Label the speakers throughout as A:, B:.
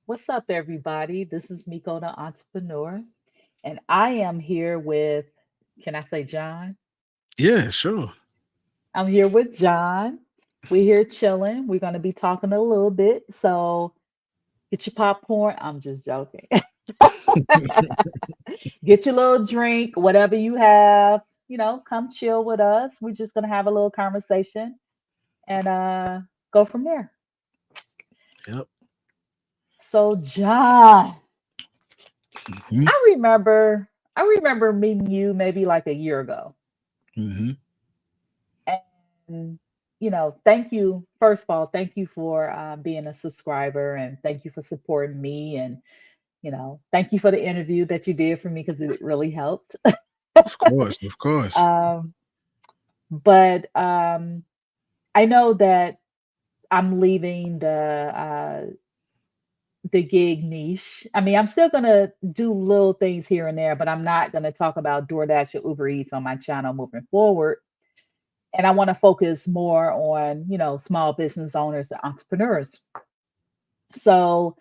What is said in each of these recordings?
A: What's up, everybody? This is Mico, the entrepreneur, and I am here with, can I say John?
B: Yeah, sure.
A: I'm here with John. We're here chilling. We're going to be talking a little bit. So get your popcorn. I'm just joking. Get your little drink, whatever you have, come chill with us. We're just going to have a little conversation and go from there.
B: Yep.
A: So, John,
B: hmm
A: I remember meeting you maybe like a year ago.
B: hmm
A: And, thank you. First of all, thank you for being a subscriber and thank you for supporting me. And, thank you for the interview that you did for me because it really helped.
B: Of course, of course.
A: um, but I know that I'm leaving the gig niche. I mean, I'm still going to do little things here and there, but I'm not going to talk about DoorDash or Uber Eats on my channel moving forward. And I want to focus more on, small business owners and entrepreneurs. So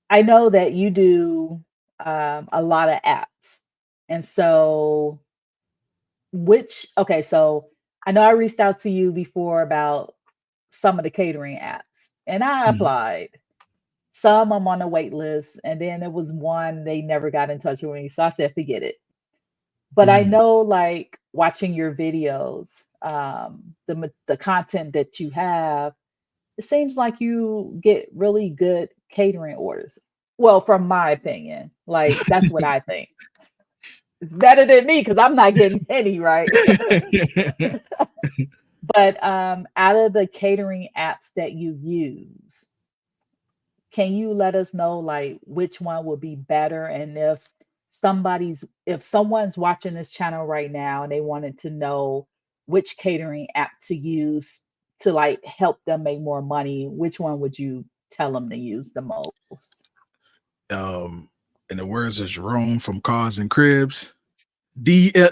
A: I know that you do a lot of apps. And so, so I know I reached out to you before about some of the catering apps, and I
B: Mhm.
A: applied. Some I'm on the wait list, and then there was one they never got in touch with me. So I said, forget it. But I
B: Mm.
A: know, like watching your videos, the content that you have, it seems like you get really good catering orders. Well, from my opinion, like that's what I think. It's better than me because I'm not getting any, right? But out of the catering apps that you use, can you let us know like which one would be better? And if someone's watching this channel right now and they wanted to know which catering app to use to like help them make more money, which one would you tell them to use the most?
B: um, in the words of Jerome from Cars and Cribs,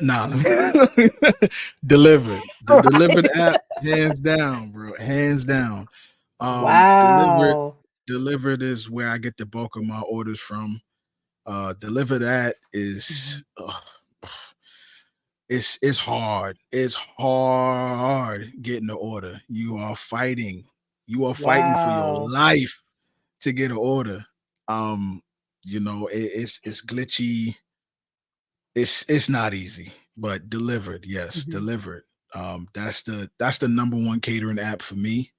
B: nah, delivered. The delivered
A: Right.
B: app, hands down, bro, hands down. Delivered,
A: Wow.
B: delivered is where I get the bulk of my orders from. Delivered at
A: Mhm.
B: is it's hard. It's hard getting the order. You are fighting. You are fighting for your
A: Wow.
B: life to get an order. Um, it's glitchy. It's not easy, but delivered, yes,
A: Mhm.
B: delivered. That's the number one catering app for me.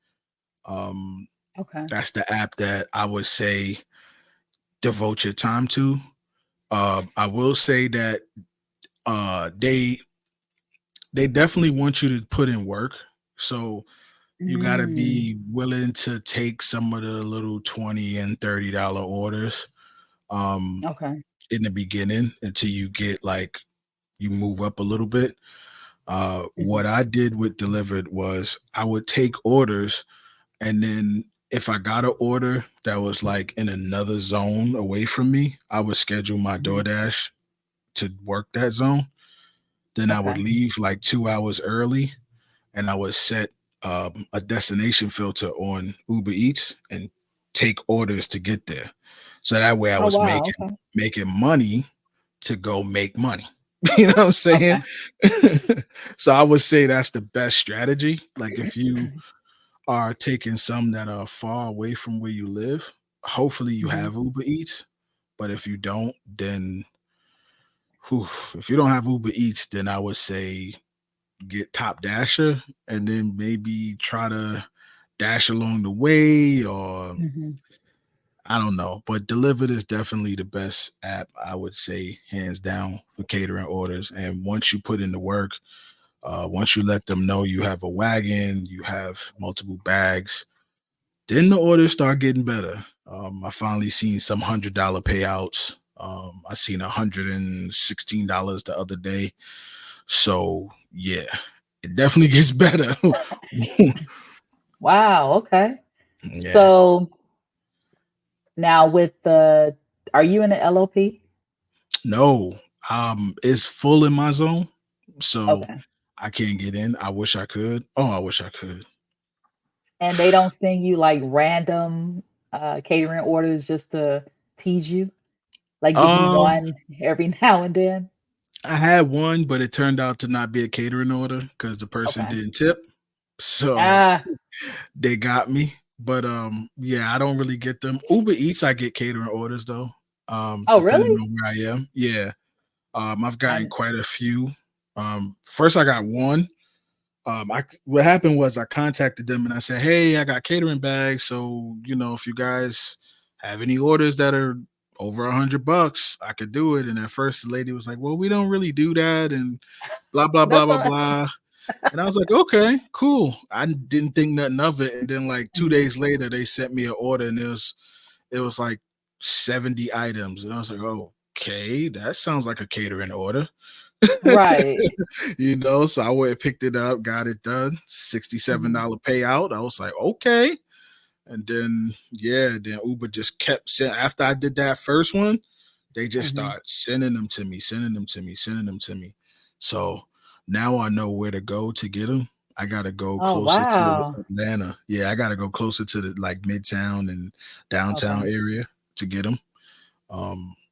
B: Um,
A: Okay.
B: that's the app that I would say devote your time to. I will say that they definitely want you to put in work. So you got to
A: Mm.
B: be willing to take some of the little $20 and $30 orders um
A: Okay.
B: in the beginning until you get like you move up a little bit.
A: Mhm.
B: What I did with delivered was I would take orders, and then if I got an order that was like in another zone away from me, I would schedule my
A: Mhm.
B: DoorDash to work that zone. Then I would
A: Okay.
B: leave like 2 hours early, and I would set a destination filter on Uber Eats and take orders to get there. So that way I
A: Oh
B: was
A: wow.
B: making
A: Okay.
B: making money to go make money. You know what I'm saying?
A: Okay.
B: So I would say that's the best strategy. Like if you are taking some that are far away from where you live, hopefully you
A: Mhm.
B: have Uber Eats. But if you don't, then whew, if you don't have Uber Eats, then I would say get Top Dasher and then maybe try to dash along the way, or
A: Mhm.
B: I don't know. But Delivered is definitely the best app, I would say, hands down, for catering orders. And once you put in the work, once you let them know you have a wagon, you have multiple bags, then the orders start getting better. I finally seen some $100 payouts. I seen $116 the other day. So yeah, it definitely gets better.
A: Wow. Okay.
B: Yeah.
A: So now are you in the LOP?
B: No, it's full in my zone, so
A: Okay.
B: I can't get in. I wish I could. Oh, I wish I could.
A: And they don't send you like random. catering orders just to tease you? Like give you
B: Um,
A: one every now and then?
B: I had one, but it turned out to not be a catering order because the person
A: Okay.
B: didn't tip. So
A: Ah,
B: they got me. But yeah, I don't really get them. Uber Eats, I get catering orders though.
A: oh,
B: Depending
A: really?
B: on where I am. Yeah. I've gotten
A: I
B: quite a few. First I got one. What happened was I contacted them and I said, "Hey, I got catering bags, so if you guys have any orders that are over $100, I could do it." And at first, the lady was like, "Well, we don't really do that," and blah blah blah
A: that's
B: blah
A: a
B: blah. And I was like, "Okay, cool." I didn't think nothing of it. And then like two
A: Mhm.
B: days later, they sent me an order, and it was like 70 items, and I was like, "Okay, that sounds like a catering order."
A: Right.
B: So I went and picked it up, got it done,
A: Mhm.
B: $67 payout. I was like, okay. And then, yeah, then Uber just kept sending. After I did that first one, they just
A: Mhm.
B: started sending them to me, sending them to me, sending them to me. So now I know where to go to get them. I got to go
A: Oh,
B: closer to
A: wow.
B: Atlanta. Yeah, I got to go closer to the like midtown and downtown
A: Okay.
B: area to get them.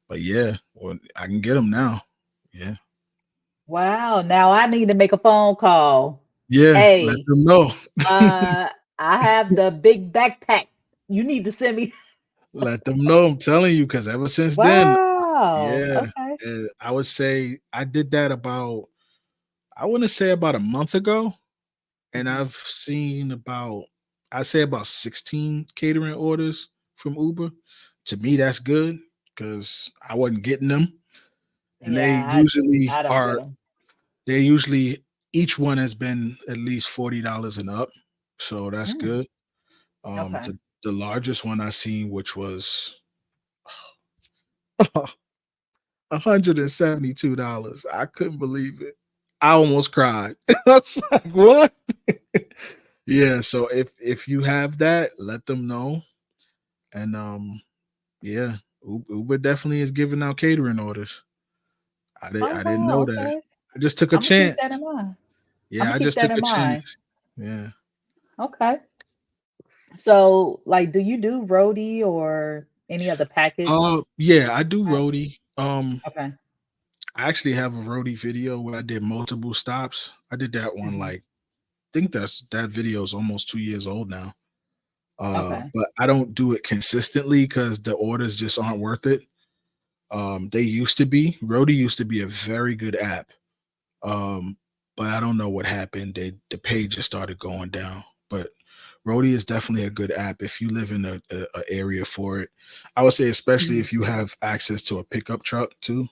B: But yeah, well, I can get them now. Yeah.
A: Wow, now I need to make a phone call.
B: Yeah, let
A: "Hey,
B: them know.
A: uh, I have the big backpack. You need to send me."
B: Let them know, I'm telling you, because ever since then,
A: Wow,
B: yeah,
A: okay.
B: I would say I did that I wanna say about a month ago, and
A: Mhm.
B: I've seen I'd say about 16 catering orders from Uber. To me, that's good because I wasn't getting them, and
A: Yeah, I don't get them.
B: they usually each one has been at least $40 and up, so that's
A: Mm,
B: good.
A: okay.
B: The largest one I seen, which was $172. I couldn't believe it. I almost cried. I was like, "What?" Yeah, so if you have that, let them know. And yeah, Uber definitely is giving out catering orders.
A: Oh,
B: I didn't
A: wow,
B: know that.
A: okay.
B: I just took a
A: Imma keep that in
B: chance.
A: mind.
B: Yeah,
A: Imma
B: I
A: keep
B: just
A: that
B: took
A: in
B: a
A: mind.
B: chance. Yeah.
A: Okay. So, like, do you do roadie or any other package?
B: Yeah, I do
A: Right.
B: roadie.
A: Okay.
B: I actually have a roadie video where I did multiple stops. I did that one
A: Mhm.
B: like think that video is almost 2 years old now.
A: Okay.
B: But I don't do it consistently because the orders just aren't worth it. They used to be. Roadie used to be a very good app. Um, but I don't know what happened. The page just started going down. But Roadie is definitely a good app if you live in a area for it. I would say, especially
A: Mhm.
B: if you have access to a pickup truck too.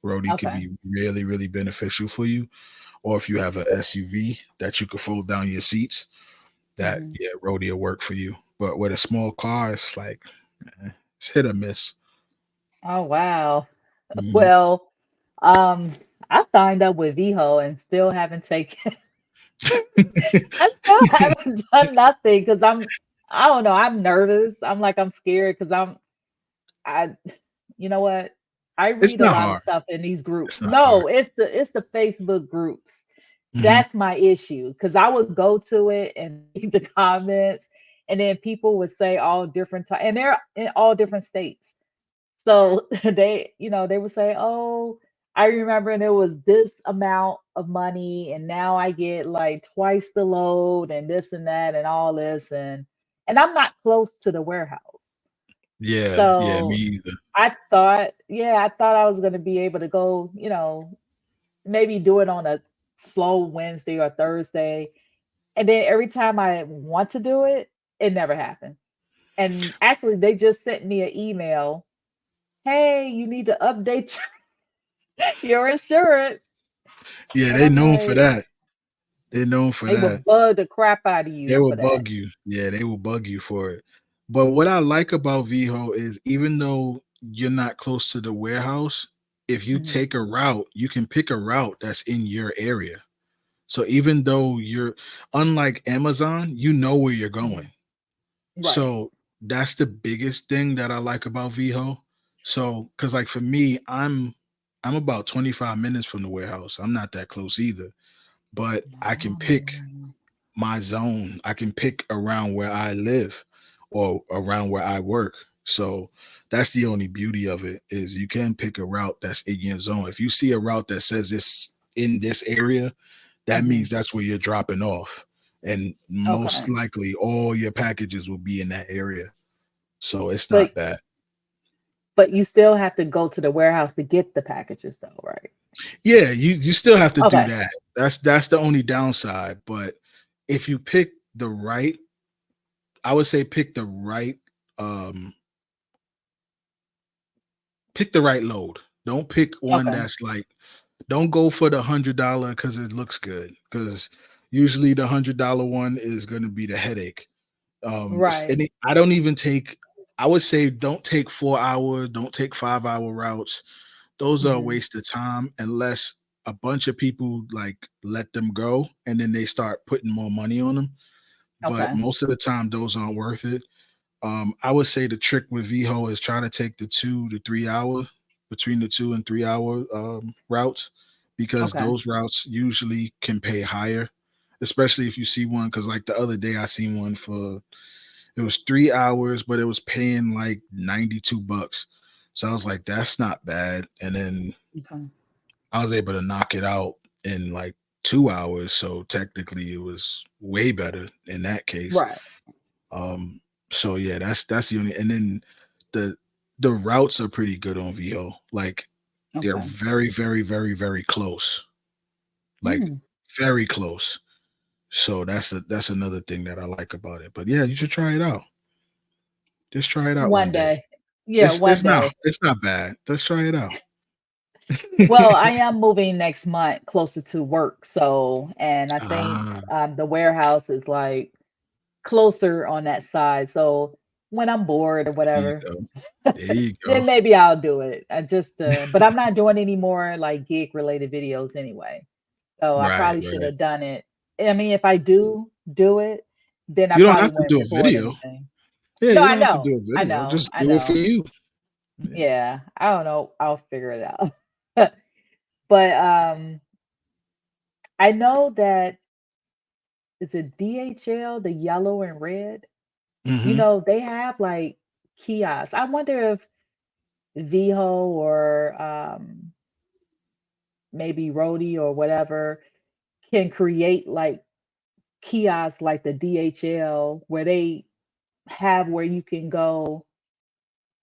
B: Roadie could
A: Okay.
B: be really, really beneficial for you. Or if you have a SUV that you could fold down your seats, that
A: Mhm.
B: yeah, Roadie will work for you. But with a small car, it's like it's hit or miss.
A: Oh, wow.
B: Mhm.
A: Well, I signed up with VHO and still haven't taken I still haven't done nothing because I don't know, I'm nervous. I'm like, I'm scared because I you know what? I
B: It's
A: read a
B: not
A: lot of
B: hard.
A: stuff in these groups.
B: It's not hard.
A: No, it's the Facebook groups.
B: Mhm.
A: That's my issue because I would go to it and read the comments, and then people would say all different and they're in all different states. So they would say, "Oh, I remember and it was this amount of money and now I get like twice the load and this and that and all this and I'm not close to the warehouse."
B: Yeah, yeah, me
A: So
B: either.
A: I thought I was going to be able to go, maybe do it on a slow Wednesday or Thursday. And then every time I want to do it, it never happens. And actually, they just sent me an email. Hey, you need to update your insurance.
B: Yeah,
A: And
B: they
A: I'm
B: known for
A: like,
B: that. They known for
A: they will
B: that.
A: bug the crap out of
B: They
A: you
B: will
A: for that.
B: bug you. Yeah, they will bug you for it. But what I like about VHO is even though you're not close to the warehouse, if you
A: Mhm.
B: take a route, you can pick a route that's in your area. So even though you're unlike Amazon, you know where you're going.
A: Mhm. Right.
B: So that's the biggest thing that I like about VHO. So, cause like for me, I'm about 25 minutes from the warehouse. I'm not that close either, but I can pick
A: Oh.
B: my zone. I can pick around where I live. or around where I work. So that's the only beauty of it is you can pick a route that's in your zone. If you see a route that says it's in this area, that
A: Hmm.
B: means that's where you're dropping off. And most
A: Okay.
B: likely all your packages will be in that area. So it's
A: But
B: not bad.
A: you still have to go to the warehouse to get the packages though, right?
B: Yeah, you still have to do
A: Okay.
B: that. That's the only downside. But if you pick the right, I would say um pick the right load. Don't pick one
A: Okay.
B: that's like don't go for the $100 because it looks good. Because usually the $100 one is gonna be the headache.
A: Right.
B: I don't even take. I would say don't take 4 hour, don't take 5 hour routes. Those are a
A: Hmm.
B: waste of time unless a bunch of people like let them go and then they start putting more money on them. But
A: Okay.
B: most of the time, those aren't worth it. I would say the trick with VHO is try to take the 2 to 3 hour between the 2 and 3 hour routes because
A: Okay.
B: those routes usually can pay higher, especially if you see one. Because like the other day, I seen one for it was 3 hours, but it was paying like $92. So I was like, that's not bad. And then
A: Okay.
B: I was able to knock it out in like 2 hours. So technically, it was way better in that case.
A: Right.
B: Um, so yeah, that's the only. And then the the routes are pretty good on VO. Like they're
A: Okay.
B: very, very, very, very close. Like
A: Mm.
B: very close. So that's another thing that I like about it. But yeah, you should try it out. Just try it out one
A: One
B: day.
A: day. Yeah, one day.
B: It's not bad. Let's try it out.
A: Well, I am moving next month closer to work, so and I think
B: Ah,
A: the warehouse is like closer on that side. So when I'm bored or
B: there you
A: whatever,
B: go. There you go.
A: then maybe I'll do it. I just but I'm not doing any more like gig related videos anyway. So I
B: Right,
A: probably should
B: right.
A: have done it. I mean, if I do it, then I
B: You don't
A: probably
B: have to
A: wouldn't
B: do a
A: record
B: video.
A: anything.
B: Yeah,
A: No,
B: you
A: I
B: don't have to do
A: know.
B: a
A: I
B: video.
A: know.
B: Just
A: I
B: do it for
A: know.
B: you. Yeah.
A: Yeah, I don't know. I'll figure it out. But I know that it's a DHL, the yellow and red.
B: Hmm.
A: They have like kiosks. I wonder if Viho or maybe Rody or whatever can create like kiosks like the DHL where they have where you can go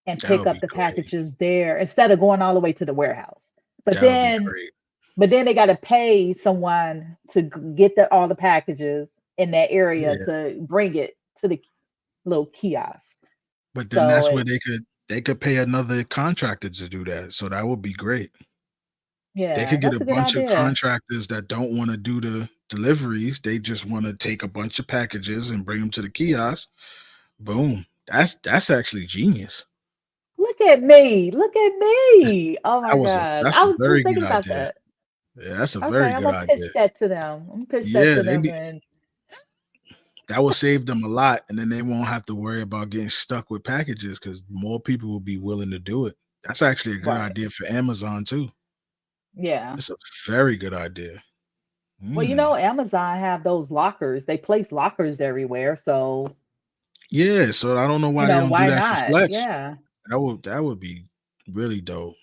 A: and
B: That
A: pick
B: would
A: up
B: be
A: the
B: great.
A: packages there instead of going all the way to the warehouse. But
B: That would be
A: then
B: great.
A: they got to pay someone to get all the packages in that area
B: Yeah.
A: to bring it to the little kiosk.
B: But then
A: So
B: that's where
A: it's
B: they could pay another contractor to do that. So that would be great. They
A: yeah,
B: could get a
A: that's a good
B: bunch of
A: idea.
B: contractors that don't want to do the deliveries. They just want to take a bunch of packages and bring them to the kiosk. Boom. That's actually genius.
A: Look at me. Look at me. Oh my gosh.
B: That's
A: I
B: a
A: was just
B: very
A: thinking
B: good
A: about
B: idea.
A: that.
B: Yeah, that's a
A: Okay,
B: very
A: I'm
B: good
A: gonna
B: idea.
A: pitch that to them. I'm gonna pitch that
B: Yeah,
A: to them and
B: that will save them a lot, and then they won't have to worry about getting stuck with packages because more people will be willing to do it. That's actually a good
A: right.
B: idea for Amazon too.
A: Yeah.
B: It's a very good idea.
A: Well,
B: Mm.
A: Amazon have those lockers. They place lockers everywhere. So,
B: Yeah, so I don't know why they don't do
A: why
B: that for
A: not?
B: Flex.
A: Yeah.
B: That would be really dope.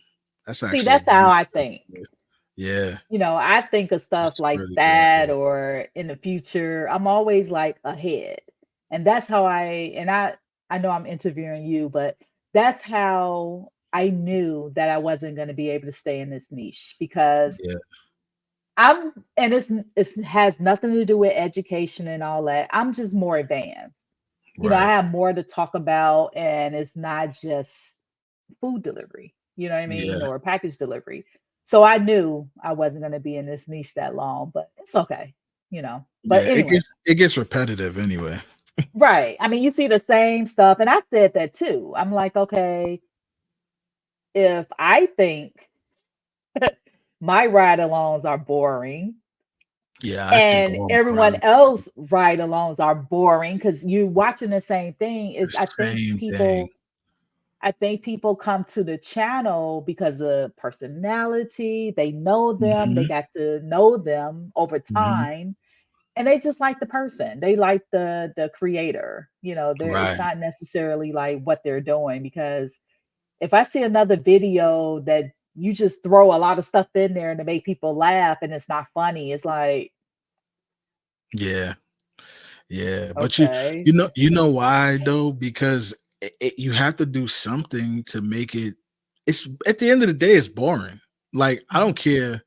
B: That's
A: See,
B: actually a
A: that's how I
B: beautiful
A: think.
B: idea. Yeah,
A: I think of stuff
B: that's a
A: like
B: really good
A: that
B: idea.
A: or in the future. I'm always like ahead. And that's how I know I'm interviewing you, but that's how I knew that I wasn't going to be able to stay in this niche because
B: Yeah,
A: I'm and it has nothing to do with education and all that. I'm just more advanced. I
B: right.
A: have more to talk about and it's not just food delivery, you know what I mean,
B: Yeah,
A: or package delivery. So I knew I wasn't going to be in this niche that long, but it's okay. But
B: yeah.
A: anyway,
B: It gets repetitive anyway.
A: right. I mean, you see the same stuff and I said that too. I'm like, okay, if I think my ride-alongs are boring
B: Yeah, I think
A: and
B: all
A: everyone
B: Marley
A: else ride-alongs are boring because you're watching the same thing,
B: the
A: is
B: same thing.
A: I think people come to the channel because of personality. They know them, they
B: Hmm.
A: got to know them over
B: Hmm.
A: time, and they just like the person. They like the creator. You know, there it's
B: Right.
A: not necessarily like what they're doing, because if I see another video that you just throw a lot of stuff in there to make people laugh and it's not funny, it's like,
B: Yeah. Yeah, but
A: okay.
B: you know why though? Because you have to do something to make it. It's at the end of the day, it's boring. Like I don't
A: Mhm.
B: care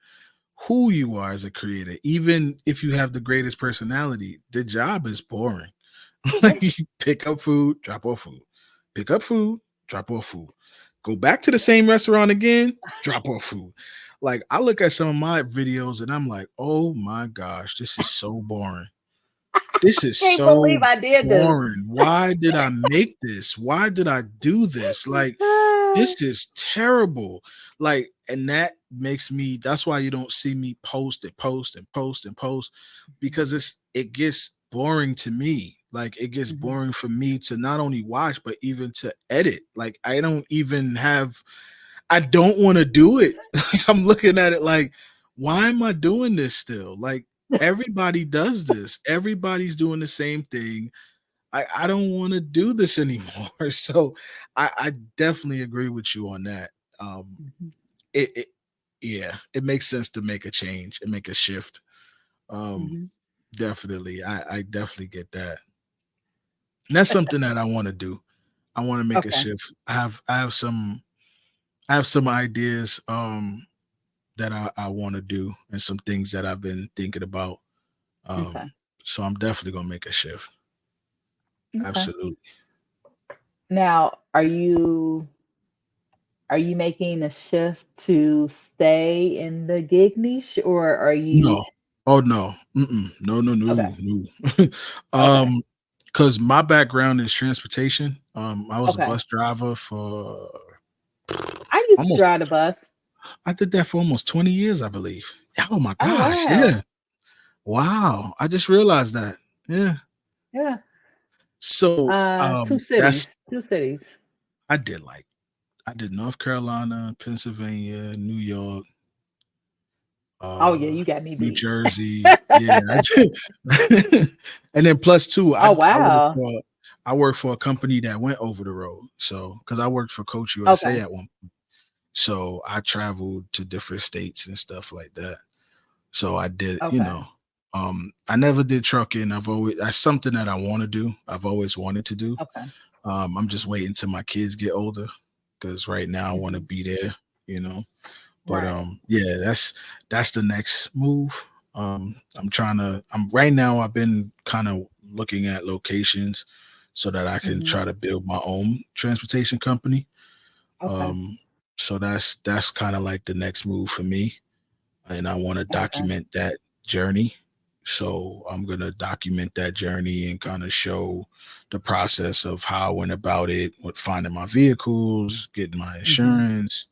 B: who you are as a creator, even if you have the greatest personality, the job is boring.
A: Yeah.
B: Like you pick up food, drop off food, pick up food, drop off food, go back to the same restaurant again, drop off food. Like I look at some of my videos and I'm like, oh my gosh, this is so boring. This is
A: Can't
B: so
A: believe I did this.
B: boring. Why did I make this? Why did I do this? Like, this is terrible. Like, and that makes me, that's why you don't see me post and post and post and post, because it gets boring to me. Like it gets
A: Mhm.
B: boring for me to not only watch, but even to edit. Like I don't even have, I don't want to do it. I'm looking at it like, why am I doing this still? Like everybody does this. Everybody's doing the same thing. I don't want to do this anymore. So I definitely agree with you on that.
A: Mhm.
B: It yeah, it makes sense to make a change and make a shift. Um,
A: Mhm.
B: definitely. I definitely get that. And that's something that I want to do. I want to make a
A: Okay.
B: shift. I have some ideas that I want to do and some things that I've been thinking about.
A: Okay.
B: Um, so I'm definitely gonna make a shift.
A: Okay.
B: Absolutely.
A: Now, are you making a shift to stay in the gig niche, or are you
B: No. Oh no. Mm-mm. No, no,
A: okay.
B: no, no.
A: Okay.
B: Because my background is transportation. I was a
A: Okay.
B: bus driver for
A: I used to
B: almost
A: drive the bus.
B: I did that for almost 20 years, I believe. Oh my
A: Oh,
B: gosh,
A: wow.
B: yeah. Wow. I just realized that. Yeah.
A: Yeah.
B: So
A: Two
B: that's
A: cities. Two cities.
B: I did like I did North Carolina, Pennsylvania, New York,
A: Oh, yeah,
B: uh,
A: you got me
B: New
A: beat.
B: Jersey. Yeah, I did. And then plus two,
A: Oh, wow.
B: I worked for a company that went over the road. So because I worked for Coach USA
A: Okay.
B: at one point. So I traveled to different states and stuff like that. So I did,
A: Okay.
B: I never did trucking. That's something that I want to do. I've always wanted to do.
A: Okay.
B: I'm just waiting till my kids get older because right now I want to
A: Mhm.
B: be there, you know. But
A: Right.
B: yeah, that's the next move. I'm right now I've been kind of looking at locations so that I can
A: Mhm.
B: try to build my own transportation company.
A: Okay.
B: Um, so that's kind of like the next move for me. And I want to
A: Okay.
B: document that journey. So I'm gonna document that journey and kind of show the process of how I went about it, with finding my vehicles, getting my
A: Mhm.
B: insurance,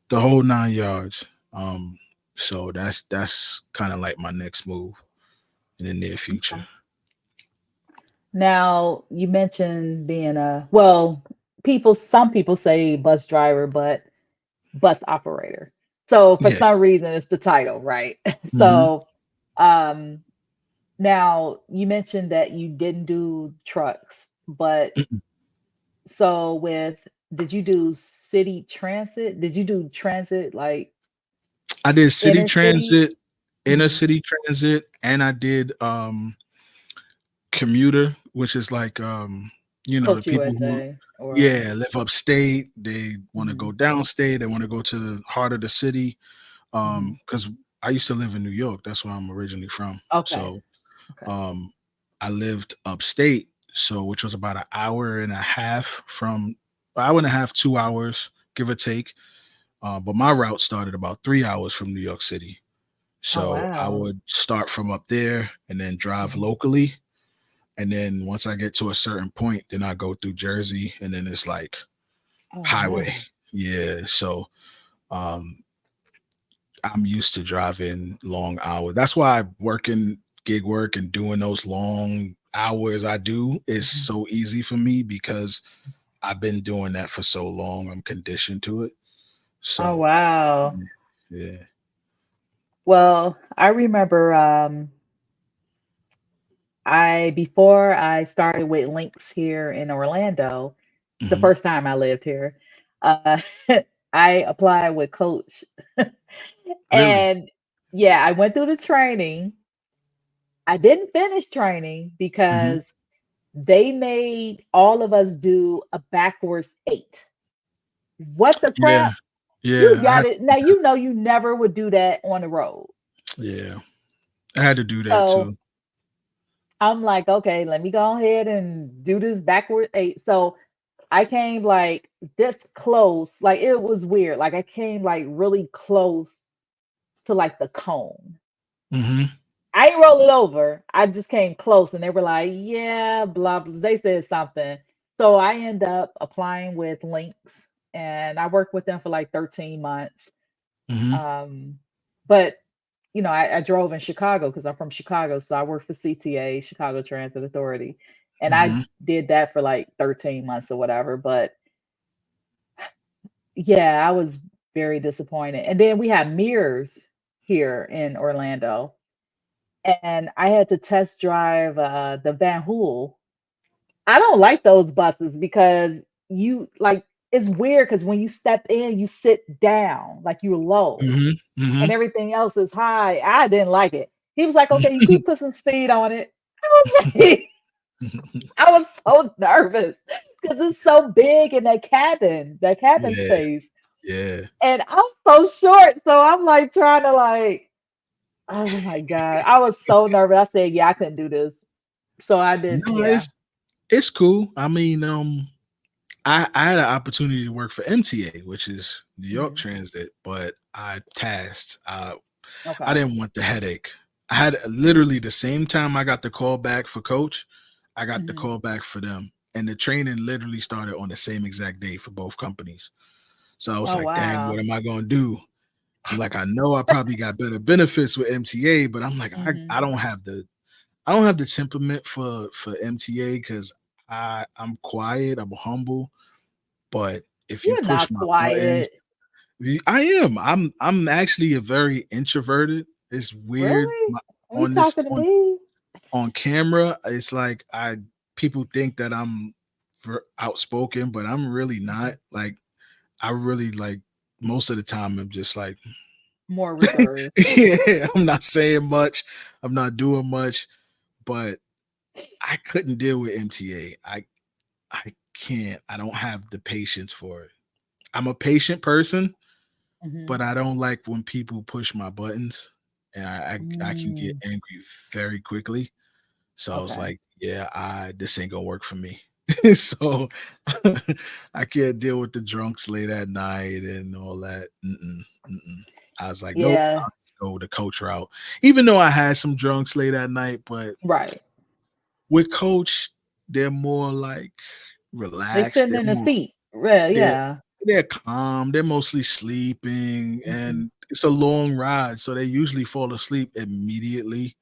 B: the whole 9 yards. Um, so that's kind of like my next move in the near future.
A: Okay. Now, you mentioned being well, some people say bus driver, but bus operator. So for
B: Yeah.
A: some reason it's the title, right?
B: Hmm.
A: So um now you mentioned that you didn't do trucks, but so did you do city transit? Did you do transit like
B: I did city
A: inner city?
B: transit, inner
A: Mhm.
B: city transit, and I did commuter, which is like the
A: Coach
B: people who
A: USA or
B: yeah live upstate. They want to
A: mhm,
B: go downstate. They want to go to the heart of the city.
A: mhm.
B: Because I used to live in New York. That's where I'm originally from.
A: Okay.
B: So
A: Okay.
B: um, I lived upstate, so which was about an hour and a half from hour and a half, 2 hours, give or take. But my route started about 3 hours from New York City.
A: Oh,
B: So I
A: wow.
B: would start from up there and then drive
A: Mhm.
B: locally. And then once I get to a certain point, then I go through Jersey and then it's like
A: Oh,
B: highway.
A: wow.
B: Yeah. So um, I'm used to driving long hours. That's why working gig work and doing those long hours I do is
A: Mhm.
B: so easy for me because I've been doing that for so long. I'm conditioned to it.
A: Oh,
B: So
A: wow.
B: yeah.
A: Well, I remember I before I started with links here in Orlando, the
B: Hmm.
A: first time I lived here, uh, I applied with Coach,
B: Really?
A: and yeah, I went through the training. I didn't finish training
B: Hmm.
A: because they made all of us do a backwards eight. What the
B: Yeah.
A: crap? You
B: Yeah. I
A: got
B: had
A: it. Now you know you never would do that on the road.
B: yeah. I had to do that
A: So
B: too.
A: I'm like, okay, let me go ahead and do this backward eight. So I came like this close. Like it was weird. Like I came like really close to like the cone.
B: Hmm.
A: I ain't roll it over. I just came close and they were like, yeah, blah, blah. They said something. So I end up applying with Links and I worked with them for like 13 months.
B: Hmm.
A: Um, but I drove in Chicago because I'm from Chicago. So I worked for CTA, Chicago Transit Authority. And I
B: Hmm.
A: did that for like 13 months or whatever. But yeah, I was very disappointed. And then we had mirrors here in Orlando. And I had to test drive the Van Hool. I don't like those buses because you like it's weird because when you step in, you sit down like you're low
B: Hmm. Hmm.
A: and everything else is high. I didn't like it. He was like, okay, you could put some speed on it. I was like, I was so nervous because it's so big in that cabin
B: Yeah.
A: space.
B: Yeah.
A: And I'm so short. So I'm like trying to like, oh my God. I was so nervous. I said, yeah, I couldn't do this. So I did,
B: No,
A: yeah.
B: it's cool. I mean, I had an opportunity to work for MTA, which is New York
A: Mhm.
B: Transit, but I tasked. I
A: Okay.
B: didn't want the headache. I had literally the same time I got the call back for coach, I got the
A: Mhm.
B: call back for them. And the training literally started on the same exact day for both companies. So I was
A: Oh
B: like, dang, what
A: wow.
B: am I gonna do? I'm like, I know I probably got better benefits with MTA, but I'm like,
A: Mhm.
B: I don't have the temperament for MTA because I'm quiet, I'm humble, but if you
A: You're
B: push
A: not
B: my buttons,
A: quiet.
B: I am. I'm actually a very introverted. It's weird
A: Really? Are you
B: on this
A: talking to me?
B: on camera. It's like I people think that I'm outspoken, but I'm really not.
A: Mhm.
B: Like I really like most of the time I'm just like
A: More reserved.
B: yeah, I'm not saying much. I'm not doing much, but I couldn't deal with MTA. I can't. I don't have the patience for it. I'm a patient person, but
A: Mhm.
B: I don't like when people push my buttons, and I can get
A: Mm,
B: angry very quickly. So I was
A: okay.
B: like, yeah, I this ain't gonna work for me. So I can't deal with the drunks late at night and all that. Mm-mm, mm-mm. I was like, nope,
A: Yeah.
B: I'll just go the coach route. Even though I had some drunks late at night, but
A: Right.
B: with coach, they're more like
A: They
B: relaxed.
A: sitting in the seat. Well,
B: They're
A: yeah.
B: they're calm. They're mostly sleeping,
A: Mhm.
B: and it's a long ride, so they usually fall asleep immediately.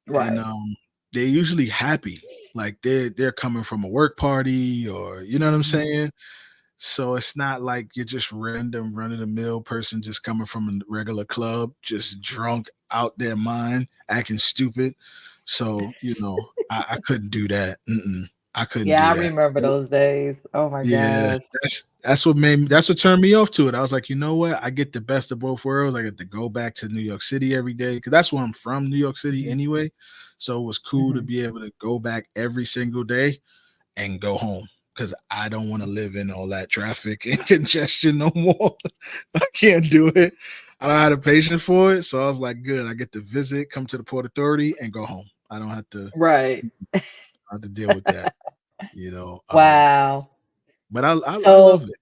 B: And
A: Right.
B: they're usually happy, like they're coming from a work party, or you know what I'm
A: Mhm.
B: saying. So it's not like you're just random run of the mill person just coming from a regular club, just drunk out their mind, acting stupid. So I couldn't do that. Mm-mm. I couldn't
A: Yeah, I
B: do that.
A: remember those days. Oh my
B: Yeah,
A: gosh.
B: that's what turned me off to it. I was like, you know what? I get the best of both worlds. I get to go back to New York City every day because that's where I'm from, New York City
A: Mhm.
B: anyway. So it was cool to
A: Mhm.
B: be able to go back every single day and go home because I don't want to live in all that traffic and congestion no more. I can't do it. I don't have the patience for it. So I was like, good. I get to visit, come to the Port Authority, and go home. I don't
A: Right.
B: have to deal with that, you know.
A: Wow.
B: But I love
A: So,
B: it.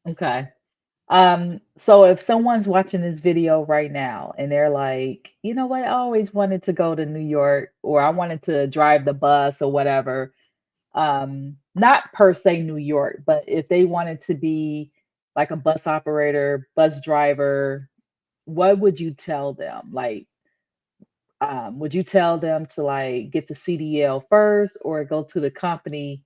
A: okay. So if someone's watching this video right now and they're like, you know what, I always wanted to go to New York or I wanted to drive the bus or whatever, not per se New York, but if they wanted to be like a bus operator, bus driver, what would you tell them? Like, would you tell them to like get the CDL first or go to the company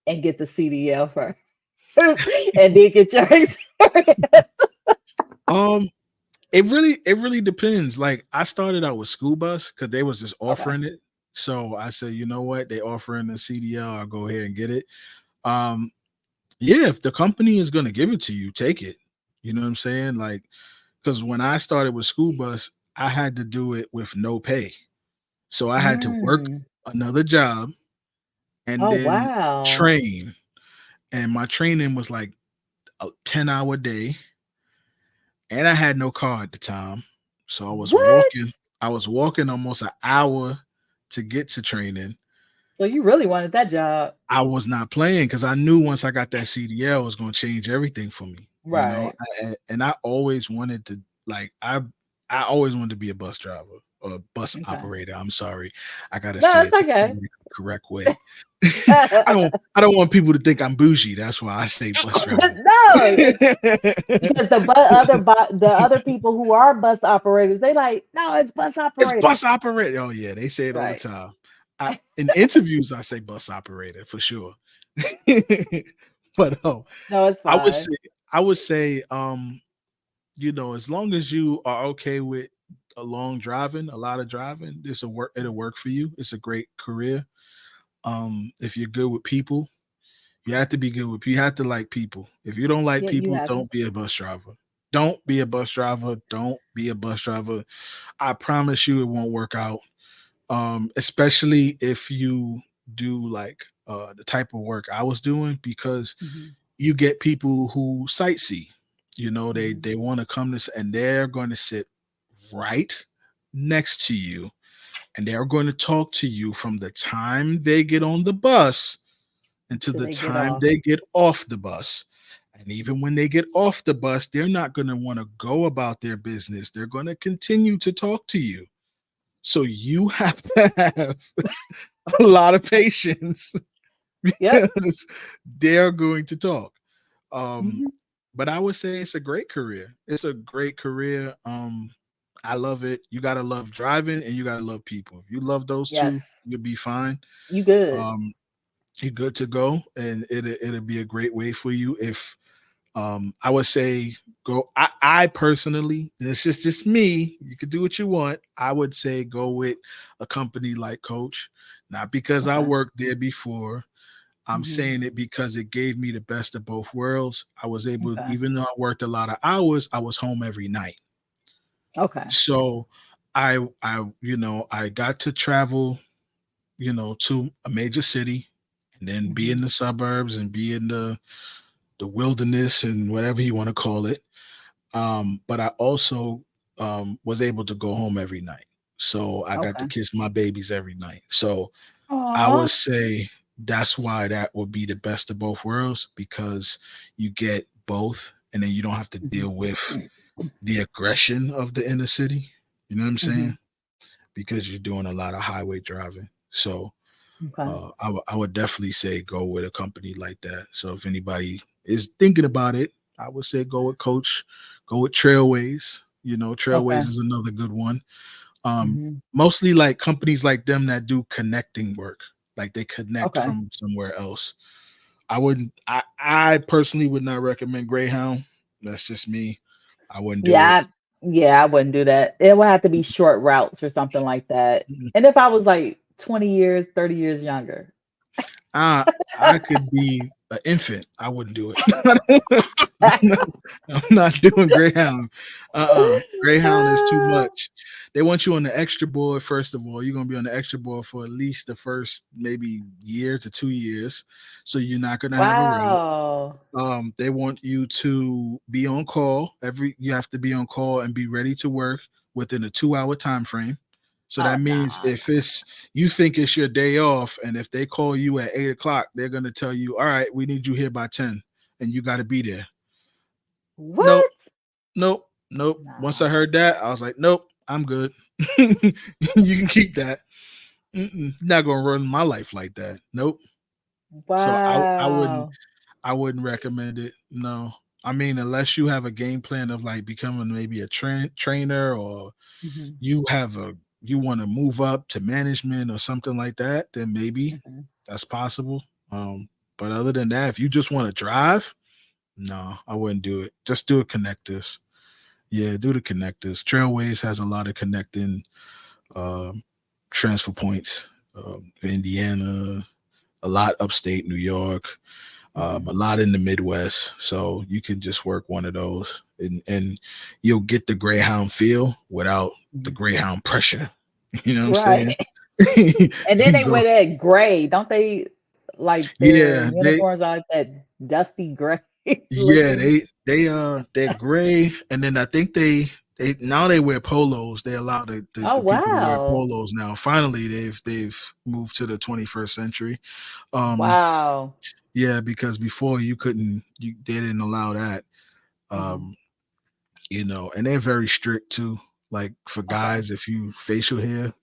A: and get the CDL first and then get your experience?
B: Um, it really depends. Like I started out with school bus because they was just
A: Okay.
B: offering it. So I said, you know what? They offering the CDL. I'll go ahead and get it. Um, yeah, if the company is gonna give it to you, take it. You know what I'm saying? Like, because when I started with school bus, I had to do it with no pay. So I had to work
A: Mm.
B: another job and
A: Oh,
B: then
A: wow.
B: train. And my training was like a 10-hour day. And I had no car at the time. So I was
A: What?
B: walking. I was walking almost an hour to get to training.
A: So you really wanted that job.
B: I was not playing because I knew once I got that CDL, it was going to change everything for me. You know,
A: Right.
B: and I always wanted to like I always wanted to be a bus driver or a bus
A: Okay.
B: operator. I'm sorry, I gotta
A: No,
B: say
A: it's
B: it the
A: okay.
B: correct way. I don't want people to think I'm bougie. That's why I say bus driver.
A: No, because the other people who are bus operators, they like, no, it's bus
B: It's
A: operator.
B: bus operator. Oh yeah, they say it all the
A: Right.
B: time. In interviews, I say bus operator for sure. But
A: No, it's
B: I would
A: fine.
B: say, I would say, as long as you are okay with a long driving, a lot of driving, it'll work for you. It's a great career. If you're good with people, you have to be good with. You have to like people. If you don't like
A: Yeah, you
B: people,
A: have to.
B: don't be a bus driver. Don't be a bus driver. Don't be a bus driver. I promise you, it won't work out. Especially if you do like the type of work I was doing, because
A: Mhm,
B: you get people who sightsee. They
A: mhm.
B: they want to come to and they're going to sit right next to you and they're going to talk to you from the time they get on the bus until
A: Till
B: the
A: they get
B: time
A: off.
B: they get off the bus. And even when they get off the bus, they're not going to want to go about their business. They're going to continue to talk to you. So you have to have a lot of patience
A: Yep.
B: because they're going to talk. Um,
A: Mhm.
B: but I would say it's a great career. It's a great career. I love it. You gotta love driving and you gotta love people. If you love those two,
A: Yes.
B: you'll be fine.
A: You good.
B: Um, you're good to go, and it'll be a great way for you. If I would say go. I personally, this is just me. You can do what you want. I would say go with a company like Coach, not because I
A: Okay.
B: worked there before. I'm
A: Mhm.
B: saying it because it gave me the best of both worlds. I was able,
A: Okay.
B: even though I worked a lot of hours, I was home every night.
A: Okay.
B: So I got to travel, to a major city and then be
A: Mhm.
B: in the suburbs and be in the wilderness and whatever you want to call it. But I also was able to go home every night. So I got to
A: Okay.
B: kiss my babies every night. So I would
A: Aw.
B: say that's why that would be the best of both worlds because you get both and then you don't have to
A: Mhm.
B: deal with the aggression of the inner city. You know what I'm saying?
A: Mhm.
B: Because you're doing a lot of highway driving. So
A: Okay.
B: I would definitely say go with a company like that. So if anybody is thinking about it, I would say go with Coach, go with Trailways. Trailways
A: Okay.
B: is another good one. Um,
A: Mhm.
B: Mostly like companies like them that do connecting work, like they connect
A: Okay.
B: from somewhere else. I personally would not recommend Greyhound. That's just me. I wouldn't do it.
A: Yeah, yeah, I wouldn't do that. It would have to be short routes or something like that.
B: Mm-mm.
A: And if I was like 20 years, 30 years younger.
B: I could be an infant. I wouldn't do it. I'm not doing Greyhound. Greyhound is too much. They want you on the extra board. First of all, you're gonna be on the extra board for at least the first maybe year to 2 years. So you're not gonna have a route.
A: Wow.
B: They want you to be on call. You have to be on call and be ready to work within a 2-hour time frame. So
A: Oh,
B: that means
A: nah.
B: if it's you think it's your day off, and if they call you at 8 o'clock, they're gonna tell you, all right, we need you here by 10, and you gotta be there. Nope,
A: What?
B: nope, nope. Once I
A: Nah.
B: heard that, I was like, nope, I'm good. You can keep that. Not gonna run my life like that. Nope. So I wouldn't
A: Wow.
B: I wouldn't recommend it. No. I mean, unless you have a game plan of like becoming maybe a trainer, or
A: Mhm,
B: you want to move up to management or something like that, then maybe
A: mhm.
B: that's possible. But other than that, if you just want to drive, no, I wouldn't do it. Just do a connectors. Yeah, do the connectors. Trailways has a lot of connecting um transfer points. Indiana, a lot upstate New York, a
A: Mhm.
B: lot in the Midwest. So you can just work one of those, and you'll get the Greyhound feel without the
A: Mhm.
B: Greyhound pressure. You know what I'm
A: Right.
B: saying?
A: And then
B: You
A: they
B: go,
A: wear that gray, don't they? Like their
B: yeah, they
A: uniforms are like that dusty gray
B: yeah,
A: looking.
B: they're gray, and then I think they now they wear polos. They allow
A: Oh
B: the people to wear
A: wow.
B: polos now. Finally, they've moved to the 21st century. Um,
A: Wow.
B: yeah, because before you couldn't, they didn't allow that.
A: Mhm.
B: Um, and they're very strict too. Like for
A: Okay.
B: guys, if you facial hair,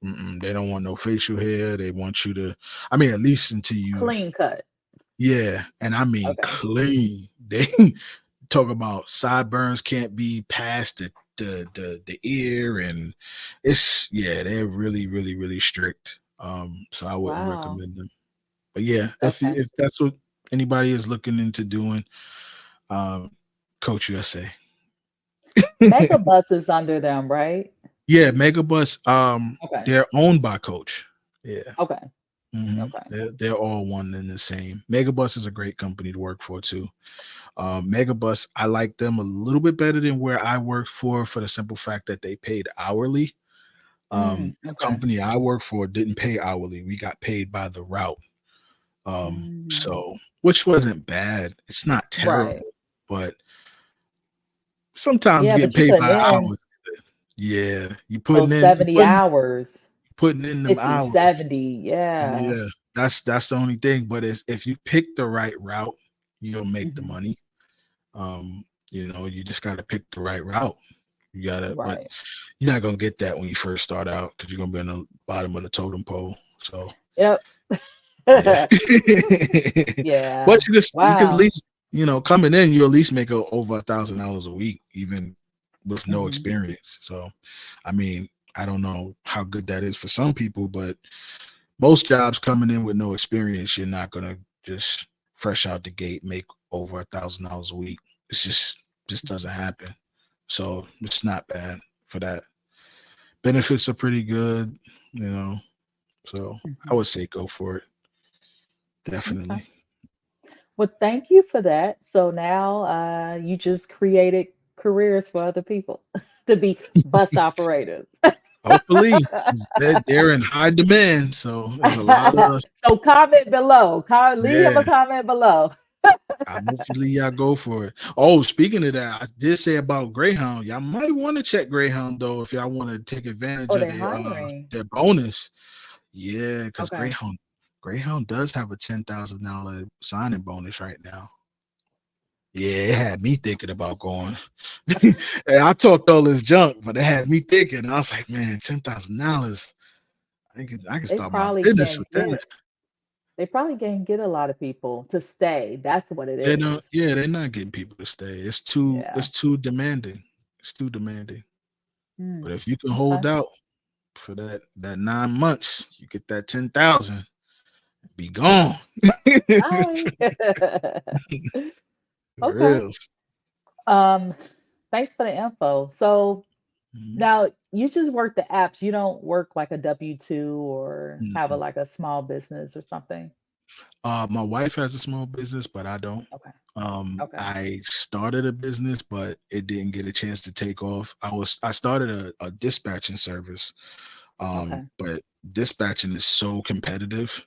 B: they don't want no facial hair. They want you to, I mean, at least until you,
A: Clean cut.
B: yeah, and I mean
A: Okay.
B: clean. They talk about sideburns can't be past the ear, and it's yeah, they're really really strict. So I wouldn't
A: Wow.
B: recommend them. But yeah,
A: Okay.
B: if that's what anybody is looking into doing, um, Coach USA.
A: Mega Bus is under them, right?
B: Yeah, Megabus,
A: Okay.
B: they're owned by Coach. Yeah.
A: Okay.
B: Mhm.
A: Okay.
B: They're all one and the same. Megabus is a great company to work for too. Megabus, I like them a little bit better than where I worked for the simple fact that they paid hourly. The
A: Okay.
B: company I work for didn't pay hourly. We got paid by the route.
A: Mm,
B: So which wasn't bad. It's not
A: right.
B: terrible, but sometimes
A: Yeah,
B: getting
A: but you
B: paid
A: putting
B: by
A: in
B: hours. Yeah,
A: those 70 hours,
B: putting in them
A: 50,
B: hours.
A: 70. Yeah.
B: Yeah, that's the only thing. But if you pick the right route, you'll make the
A: Mhm.
B: money. You just got to pick the right route. But
A: Right.
B: you're not gonna get that when you first start out because you're gonna be on the bottom of the totem pole. So
A: Yep.
B: yeah,
A: Yeah.
B: but you could at
A: Wow.
B: least coming in, you at least make over $1,000 a week, even with no
A: Mhm.
B: experience. So, I mean, I don't know how good that is for some people, but most jobs coming in with no experience, you're not gonna just fresh out the gate make over $1,000 a week. It's just doesn't happen. So it's not bad for that. Benefits are pretty good, you know. So I
A: Mhm.
B: would say go for it.
A: Okay.
B: Definitely.
A: Well, thank you for that. So now you just created careers for other people to be bus operators.
B: Hopefully they're in high demand. So there's a lot of
A: So comment below. Leave him
B: yeah.
A: a comment below.
B: I hopefully y'all go for it. Oh, speaking of that, I did say about Greyhound. Y'all might want to check Greyhound though if y'all want to take advantage
A: Oh,
B: of
A: they're hiring.
B: their bonus. Yeah, because
A: Okay.
B: Greyhound does have a $10,000 signing bonus right now. Yeah, it had me thinking about going. And I talked all this junk, but it had me thinking. I was like, man, $10,000. I can
A: They
B: start my
A: probably
B: business
A: can
B: with that.
A: get they probably can get a lot of people to stay. That's what it
B: They don't.
A: is.
B: Yeah, they're not getting people to stay. It's too.
A: Yeah.
B: It's too demanding. It's too demanding. But
A: Mm,
B: if you can
A: okay.
B: hold out for that 9 months, you get that 10,000. Be gone.
A: Bye.
B: For
A: Okay.
B: reals.
A: Um, thanks for the info. So
B: Mhm.
A: now you just work the apps. You don't work like a W-2 or have a
B: Mm-mm.
A: like a small business or something.
B: My wife has a small business, but I don't.
A: Okay. Okay.
B: I started a business, but it didn't get a chance to take off. I started a dispatching service,
A: Okay.
B: but dispatching is so competitive.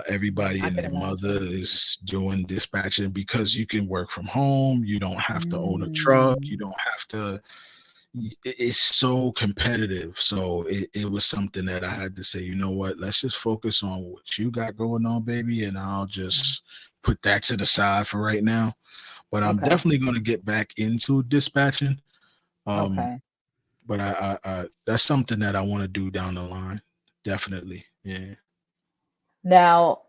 B: Everybody
A: I
B: and
A: can
B: their mother
A: imagine.
B: is doing dispatching because you can work from home. You don't have to own a truck. You
A: Mm,
B: don't have to. It's so competitive. So it was something that I had to say, you know what? Let's just focus on what you got going on, baby, and I'll just put that to the side for right now. But I'm
A: okay.
B: definitely going to get back into dispatching. Um,
A: Okay.
B: but that's something that I want to do down the line. Definitely. Yeah.
A: Now,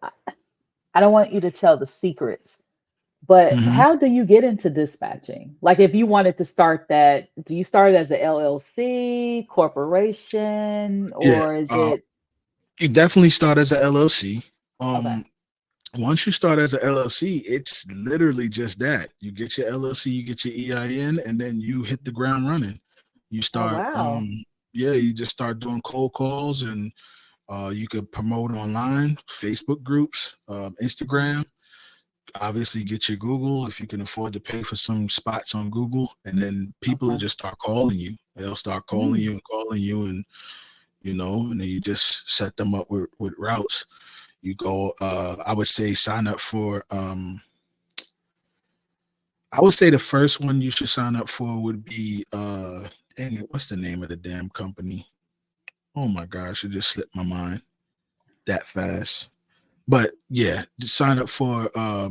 A: I don't want you to tell the secrets, but
B: Hmm.
A: how do you get into dispatching? Like if you wanted to start that, do you start it as a LLC, corporation,
B: Yeah.
A: or is it
B: You definitely start as a LLC.
A: okay?
B: Um, Once you start as a LLC, it's literally just that. You get your LLC, you get your EIN, and then you hit the ground running. You
A: Oh
B: start,
A: wow.
B: yeah, you just start doing cold calls and You could promote online, Facebook groups,
A: Mhm.
B: Instagram. Obviously, get your Google if you can afford to pay for some spots on Google, and then people will
A: Okay.
B: just start calling you. They'll start
A: Mm.
B: calling you, and and then you just set them up with routes. You go. I would say sign up for. I would say the first one you should sign up for would be. Dang it, what's the name of the damn company? Oh my gosh, it just slipped my mind that fast. But yeah, just sign up for a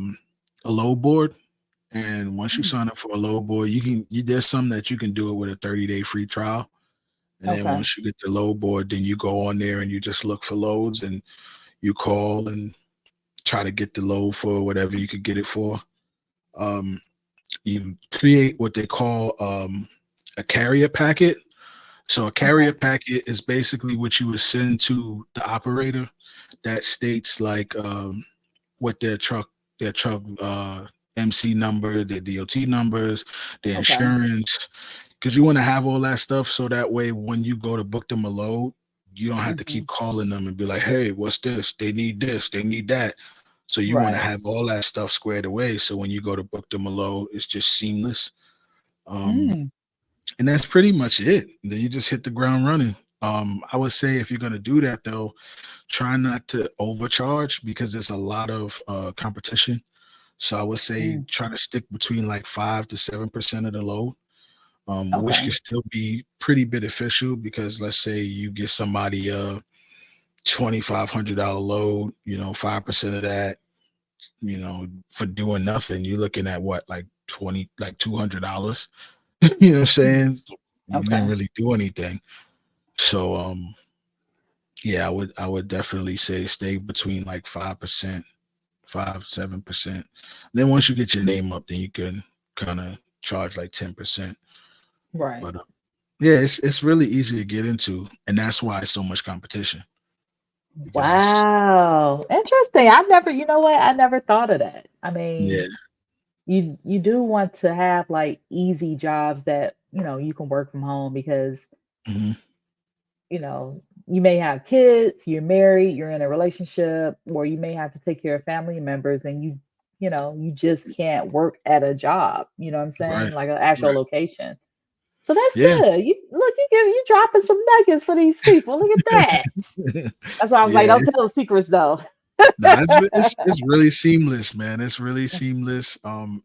B: load board. And once you
A: Mm.
B: sign up for a load board, there's some that you can do it with a 30-day free trial. And then
A: Okay.
B: once you get the load board, then you go on there and you just look for loads and you call and try to get the load for whatever you could get it for. Um, you create what they call a carrier packet. So a carrier
A: Okay.
B: packet is basically what you would send to the operator that states like what their truck MC number, their DOT numbers, their
A: Okay.
B: insurance, because you want to have all that stuff so that way when you go to book them a load, you don't have to keep
A: Hmm.
B: calling them and be like, hey, what's this? They need that. So you want to
A: Right.
B: have all that stuff squared away. So when you go to book them a load, it's just seamless. Um,
A: Mm.
B: and that's pretty much it. Then you just hit the ground running. I would say if you're gonna do that though, try not to overcharge because there's a lot of competition. So I would say
A: Mm.
B: try to stick between like 5 to 7% of the load, which can
A: Okay.
B: still be pretty beneficial because let's say you get somebody a $2,500 load, 5% of that, for doing nothing, you're looking at what, like 20, like $200. You know what I'm
A: Mm.
B: saying? You didn't
A: Okay.
B: really do anything. So yeah, I would definitely say stay between like 5%, 5, 7%. Then once you get your name up, then you can kind of charge like 10%.
A: Right.
B: But yeah, it's really easy to get into, and that's why it's so much competition because it's
A: Wow. Interesting. I never, you know what? I never thought of that. I
B: yeah,
A: mean, you do want to have like easy jobs that, you can work from home because,
B: mhm,
A: you may have kids, you're married, you're in a relationship, or you may have to take care of family members and you just can't work at a job, you know what I'm
B: right,
A: saying? Like an actual
B: right,
A: location. So that's
B: yeah,
A: good. You dropping some nuggets for these people. Look at that. That's why I was like,
B: yeah.
A: don't tell the secrets though.
B: Nah, it's really seamless, man. It's really seamless.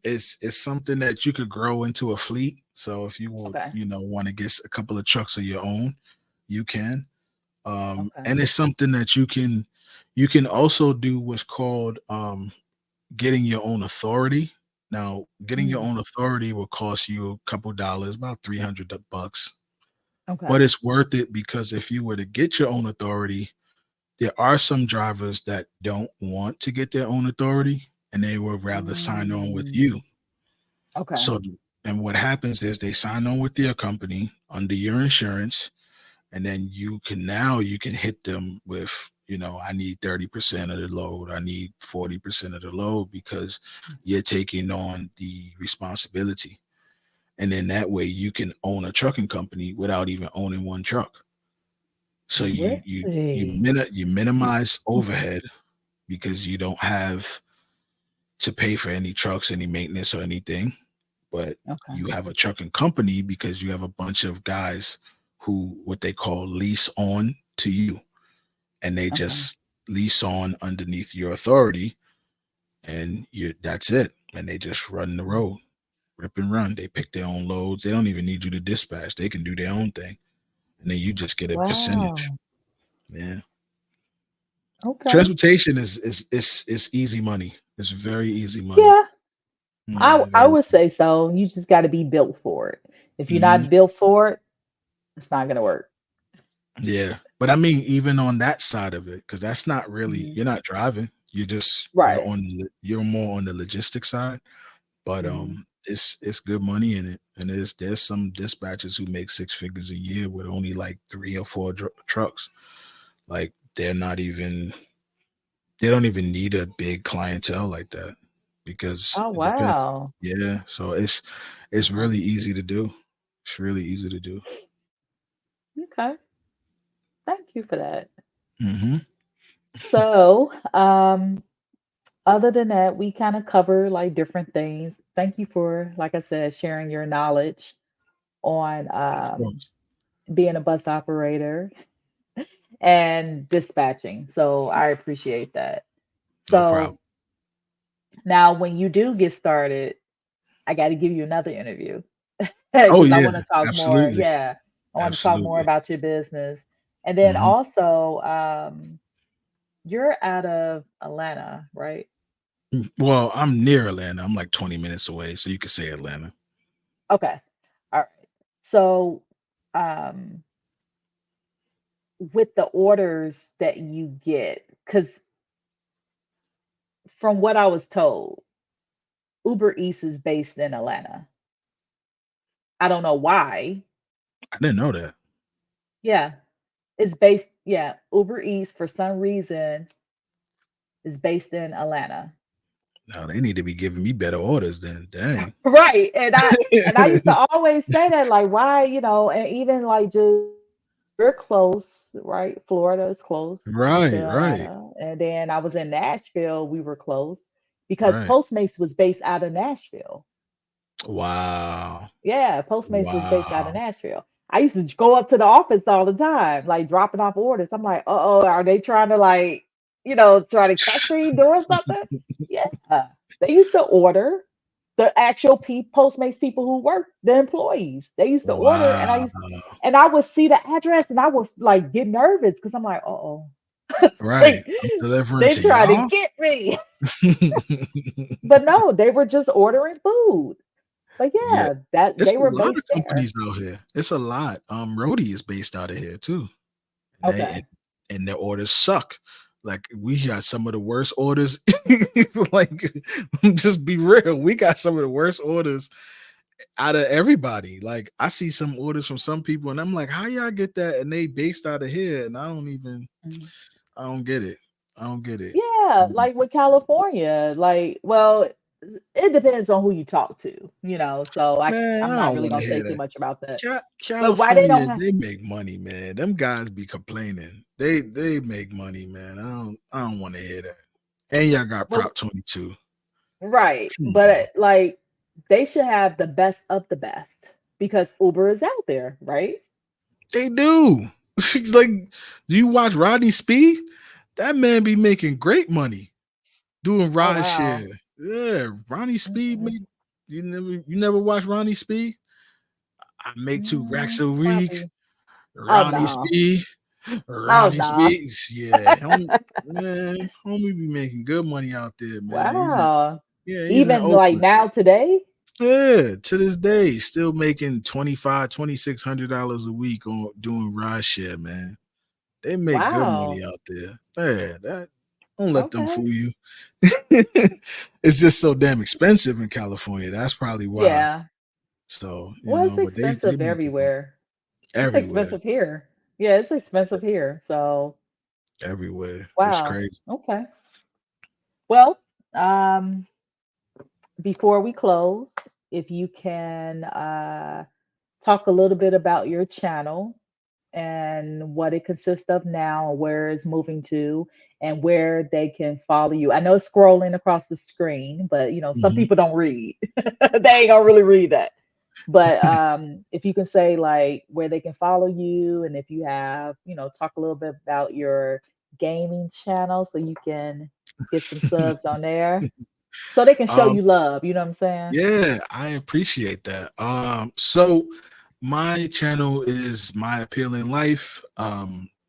B: It's something that you could grow into a fleet. So if you will,
A: Okay.
B: want to get a couple of trucks of your own, you can.
A: Okay.
B: And it's something that you can also do what's called getting your own authority. Now, getting your
A: Mm,
B: own authority will cost you a couple dollars, about $300, but
A: okay.
B: it's worth it because if you were to get your own authority, there are some drivers that don't want to get their own authority and they would rather sign on with you.
A: Mm, okay.
B: So, and what happens is they sign on with their company under your insurance, and then you can hit them with, I need 30% of the load, I need 40% of the load because you're taking on the responsibility. And then that way you can own a trucking company without even owning one truck. So
A: Really?
B: you minimize overhead because you don't have to pay for any trucks, any maintenance or anything, but
A: Okay.
B: you have a trucking company because you have a bunch of guys who what they call lease on to you, and they
A: Okay.
B: just lease on underneath your authority, and that's it, and they just run the road, rip and run. They pick their own loads. They don't even need you to dispatch. They can do their own thing, and then you just get a percentage.
A: Wow.
B: Yeah.
A: Okay.
B: Transportation is easy money. It's very easy money.
A: Yeah, I
B: Yeah,
A: I
B: very.
A: would say so. You just got to be built for it. If you're
B: Mhm.
A: not built for it, it's not gonna work.
B: Yeah, but I mean, even on that side of it, because that's not really
A: Mhm.
B: you're not driving. You're
A: Right.
B: you're more on the logistic side. But
A: Mhm.
B: it's good money in it, and there's some dispatchers who make six figures a year with only like 3 or 4 trucks. Like they don't even need a big clientele like that because
A: Oh,
B: it depends.
A: wow.
B: Yeah, so it's
A: Okay.
B: really easy to do. It's really easy to do.
A: Okay. Thank you for that.
B: Hmm.
A: So, other than that, we kind of cover like different things. Thank you for, like I said, sharing your knowledge on
B: Of course.
A: being a bus operator and dispatching. So I appreciate that.
B: No
A: So
B: problem.
A: now, when you do get started, I got to give you another interview
B: Oh
A: because I
B: yeah,
A: want to talk more.
B: absolutely,
A: Yeah, I want to talk more
B: absolutely.
A: about your business. And then
B: Hmm.
A: also, you're out of Atlanta, right?
B: Well, I'm near Atlanta. I'm like 20 minutes away, so you could say Atlanta.
A: Okay. All right. So, um, with the orders that you get, because from what I was told, Uber Eats is based in Atlanta. I don't know why.
B: I didn't know that.
A: Yeah, it's based, yeah, Uber Eats for some reason is based in Atlanta.
B: No, they need to be giving me better orders then. Dang.
A: Right. And I used to always say that, like, why, and even like just we're close, right? Florida is close to
B: Right, right,
A: Atlanta. And then I was in Nashville, we were close because
B: right.
A: Postmates was based out of Nashville.
B: Wow.
A: Yeah, Postmates was based out of
B: Wow.
A: Nashville. I used to go up to the office all the time, like dropping off orders. I'm like, uh-oh, are they trying to like, try to catch me doing something? Yeah. They used to order the actual Postmates people who work, the employees. They used to order
B: Wow.
A: and I would see the address and I would like get nervous because I'm like, uh-oh.
B: Right.
A: Like
B: I'm delivering
A: they
B: to
A: trying to
B: y'all.
A: get me. But no, they were just ordering food. But
B: Yeah.
A: yeah, that
B: It's
A: they
B: a
A: were
B: lot of
A: based there.
B: companies out here. It's a lot. Rody is based out of here too. And they
A: Okay.
B: and their orders suck. Like we got some of the worst orders. Like just be real. We got some of the worst orders out of everybody. Like I see some orders from some people and I'm like, how y'all get that? And they based out of here. And
A: Mhm.
B: I don't get it. I don't get it.
A: Yeah,
B: Um,
A: like with California, like, well, it depends on who you talk to, so
B: Man,
A: I'm
B: I
A: not
B: don't
A: really
B: want to
A: gonna say
B: hear
A: too
B: that.
A: much about that. But why they don't
B: California,
A: have
B: they make money, man. Them guys be complaining. They make money, man. I don't want to hear that. And y'all got
A: but
B: Prop 22.
A: right,
B: Come on.
A: but like they should have the best of the best because Uber is out there, right?
B: They do. She's like, do you watch Rodney Speed? That man be making great money doing
A: Oh
B: ride
A: wow.
B: share. Yeah, Ronnie Speed
A: Mm-mm.
B: make you never watch Ronnie Speed? I make 2 racks a week.
A: Probably. Oh
B: Ronnie
A: no.
B: Speed.
A: Oh
B: Ronnie
A: no.
B: Speaks, yeah, homie be making good money out there, man.
A: Wow.
B: He's in
A: Even like
B: Oakland.
A: now today?
B: Yeah, to this day, still making 25, $2,600 a week on doing ride share, man. They make good money
A: Wow.
B: out there. Yeah, that don't let them
A: Okay.
B: fool you. It's just so damn expensive in California. That's probably why.
A: Yeah.
B: So,
A: Well, it's
B: but they
A: expensive
B: make good money
A: everywhere. It's
B: everywhere,
A: expensive here. Yeah, it's expensive here. So,
B: everywhere. It's
A: wow.
B: crazy.
A: Okay. Well, um, before we close, if you can talk a little bit about your channel and what it consists of now and where it's moving to and where they can follow you. I know it's scrolling across the screen, but some
B: Mhm.
A: people don't read. They ain't gonna really read that. But if you can say like where they can follow you and if you have, talk a little bit about your gaming channel so you can get some subs on there so they can show
B: Um,
A: you love, you know what I'm saying?
B: yeah, I appreciate that. So my channel is My Appealing Life.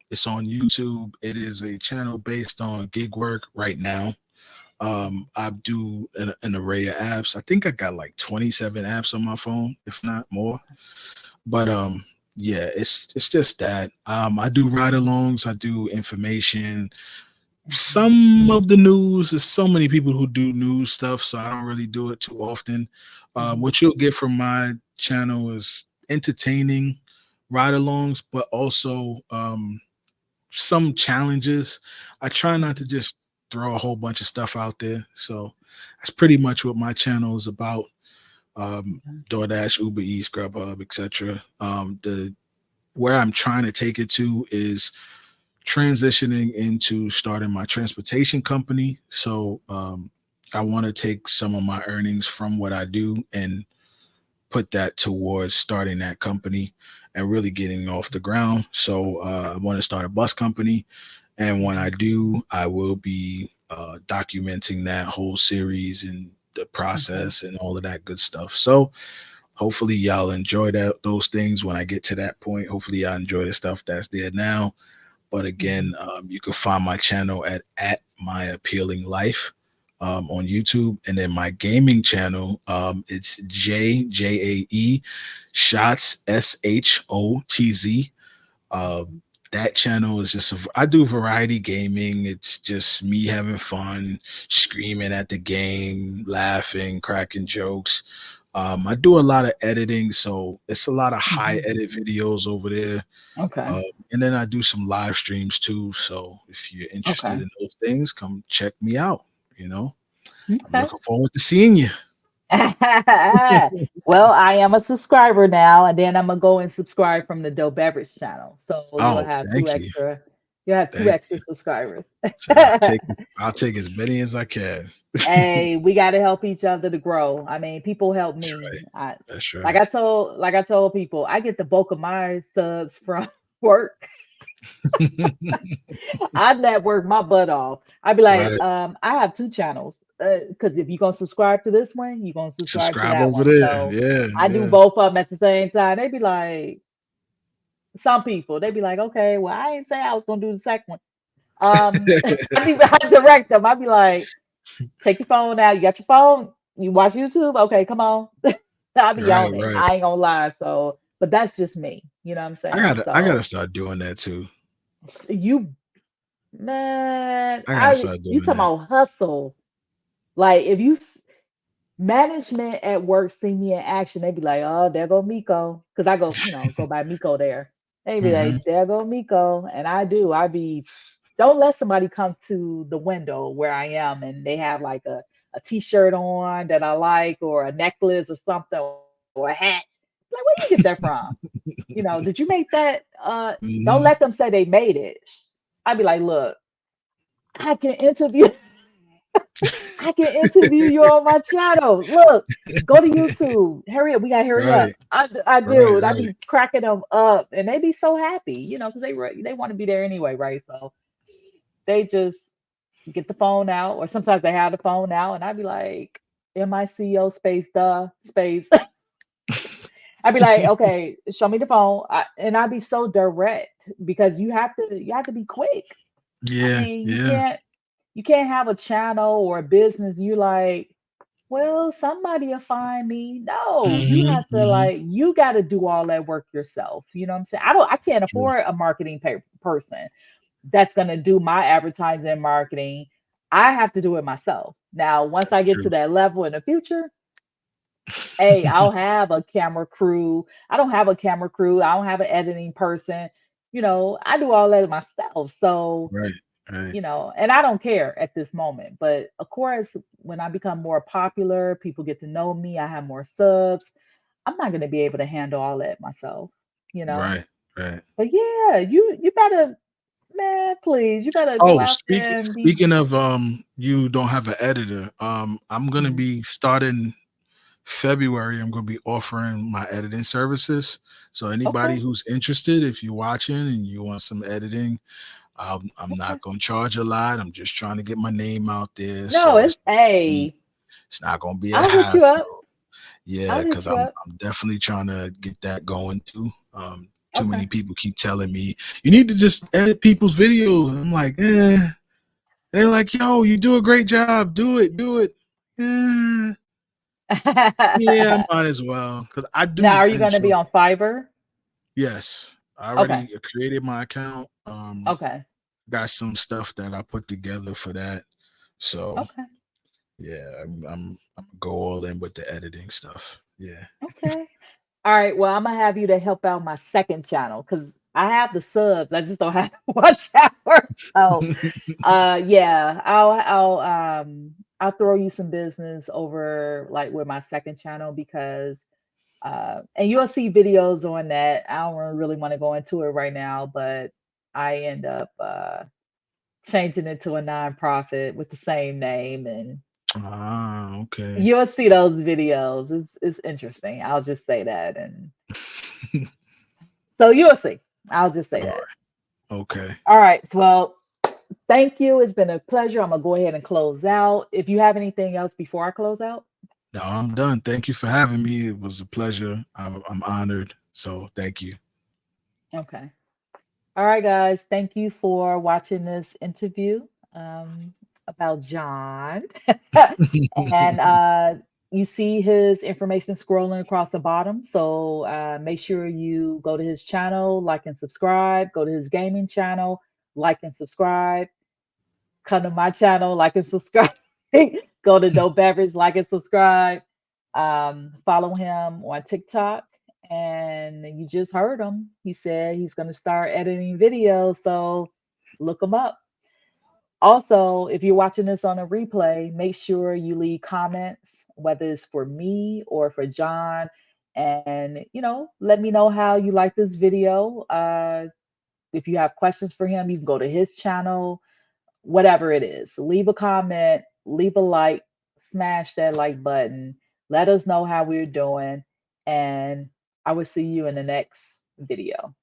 B: It's on YouTube. It is a channel based on gig work right now. I do an array of apps. I think I got like 27 apps on my phone, if not more. But yeah, it's just that. I do ride-alongs, I do information,
A: Mhm,
B: some of the news. There's so many people who do news stuff, so I don't really do it too often.
A: mhm,
B: What you'll get from my channel is entertaining ride-alongs, but also some challenges. I try not to
A: mhm,
B: just throw a whole bunch of stuff out there. So that's pretty much what my channel is about.
A: mhm,
B: DoorDash, Uber Eats, Grubhub, etc. The Where I'm trying to take it to is transitioning into starting my transportation company. So I want to take some of my earnings from what I do and put that towards starting that company and really getting off the ground. So I want to start a bus company, and when I
A: Mhm.
B: do, I will be documenting that whole series and the
A: Okay.
B: process and all of that good stuff. So hopefully y'all enjoy those things when I get to that point. Hopefully y'all enjoy the stuff that's there now. But again,
A: Mhm.
B: you can find my channel at My Appealing Life on YouTube, and then my gaming channel, it's JAE Shots SHOTZ. Uh,
A: Mhm.
B: that channel is just I do variety gaming. It's just me having fun, screaming at the game, laughing, cracking jokes. I do a lot of editing, so it's a lot of high
A: Mhm.
B: edit videos over there.
A: Okay.
B: Um, and then I do some live streams too. So if you're interested
A: Okay.
B: in those things, come check me out. You know, I'm
A: Okay.
B: looking forward to seeing you.
A: Well, I am a subscriber now, and then I'm gonna go and subscribe from the Dope Beverage channel. So
B: Oh, thank you,
A: you'll have two
B: thank
A: extra
B: you.
A: subscribers.
B: So I'll take as many as I can.
A: Hey, we got to help each other to grow. I mean, people help
B: That's
A: me.
B: right. That's
A: Like I told people, I get the bulk of my subs from work.
B: right.
A: I network my butt off. I'd be like,
B: Right.
A: I have two channels. Because if you're gonna subscribe to this one, you're gonna subscribe to
B: Subscribe
A: that
B: over
A: one.
B: there.
A: So
B: Yeah,
A: I do
B: yeah.
A: both of them at the same time. They'd be like, some people, they'd be like, okay, well, I ain't say I was gonna do the second one. I direct them. I'd be like, take your phone out. You got your phone. You watch YouTube. Okay, come on. I'll be
B: Right,
A: on it.
B: right.
A: I ain't gonna lie. So, but that's just me. You know what I'm saying?
B: I gotta
A: So
B: start doing that too.
A: you, man,
B: I gotta
A: I
B: start
A: you
B: doing
A: talking
B: that.
A: about hustle? Like if management at work see me in action, they be like, "Oh, there go Mico," because I go, go by Mico there. They be
B: Hmm.
A: like, "There go Mico," and I do. I be, don't let somebody come to the window where I am and they have like a t-shirt on that I like, or a necklace or something, or a hat. Like, where you get that from? Did you make that? Don't
B: Hmm.
A: let them say they made it. I'd be like, look, I can interview. I can interview you on my channel. Look, go to YouTube. Hurry up. We gotta hurry up.
B: Right,
A: I do.
B: right,
A: And I
B: right,
A: be cracking them up and they be so happy, because they want to be there anyway, right? So they just get the phone out, or sometimes they have the phone out, and I'd be like, MICO space the space. I'd be like, okay, show me the phone. And I'd be so direct because you have to be quick. I
B: yeah,
A: mean,
B: yeah.
A: you can't have a channel or a business. You like, well, somebody will find me. No, you
B: Hmm.
A: have to
B: Hmm.
A: you got to do all that work yourself. You know what I'm saying? I can't
B: True,
A: afford a marketing person that's going to do my advertising and marketing. I have to do it myself. Now, once I get to
B: true.
A: that level in the future, hey, I'll have a camera crew. I don't have a camera crew. I don't have an editing person. I do all that myself. So,
B: Right, right,
A: and I don't care at this moment. But of course, when I become more popular, people get to know me, I have more subs. I'm not going to be able to handle all that myself, you know.
B: right, right.
A: But yeah, you better, man, please, you better go
B: Oh,
A: out there and be.
B: speaking of you don't have an editor. I'm gonna
A: Mhm.
B: be starting February. I'm gonna be offering my editing services. So anybody
A: Okay,
B: who's interested, if you're watching and you want some editing, I'm
A: okay.
B: not gonna charge a lot. I'm just trying to get my name out there.
A: No,
B: So
A: it's a.
B: it's not gonna be a
A: I'll hit you up.
B: hassle. Yeah,
A: I'll
B: because
A: hit you up.
B: I'm definitely trying to get that going too. Too
A: Okay.
B: many people keep telling me you need to just edit people's videos, and I'm like, eh. They're like, yo, you do a great job. Do it, do it. Eh, yeah, I might as well because I
A: Now,
B: do
A: are you going to
B: enjoy.
A: be on Fiverr?
B: Yes, I
A: Okay.
B: already created my account.
A: Okay.
B: Got some stuff that I put together for that. So
A: Okay.
B: yeah, I'm gonna go all in with the editing stuff. Yeah.
A: Okay. All right. Well, I'm gonna have you to help out my second channel because I have the subs. I just don't have one channel. So, yeah, I'll throw you some business over like with my second channel because and you'll see videos on that. I don't really want to go into it right now, but I end up changing it to a nonprofit with the same name, and
B: Ah, okay.
A: you'll see those videos. It's interesting. I'll just say that, and so you'll see. I'll just say
B: All
A: that.
B: right. Okay.
A: All right. So, well, thank you. It's been a pleasure. I'm gonna go ahead and close out. If you have anything else before I close out.
B: No, I'm done. Thank you for having me. It was a pleasure. I'm honored. So thank you.
A: Okay. All right, guys. Thank you for watching this interview about John. And you see his information scrolling across the bottom. So make sure you go to his channel, like and subscribe. Go to his gaming channel, like and subscribe. Come to my channel, like and subscribe. Go to Dope Beverage, like and subscribe. Follow him on TikTok. And you just heard him. He said he's going to start editing videos. So look him up. Also, if you're watching this on a replay, make sure you leave comments, whether it's for me or for John. And, let me know how you like this video. If you have questions for him, you can go to his channel, whatever it is. Leave a comment, leave a like, smash that like button. Let us know how we're doing. And I will see you in the next video.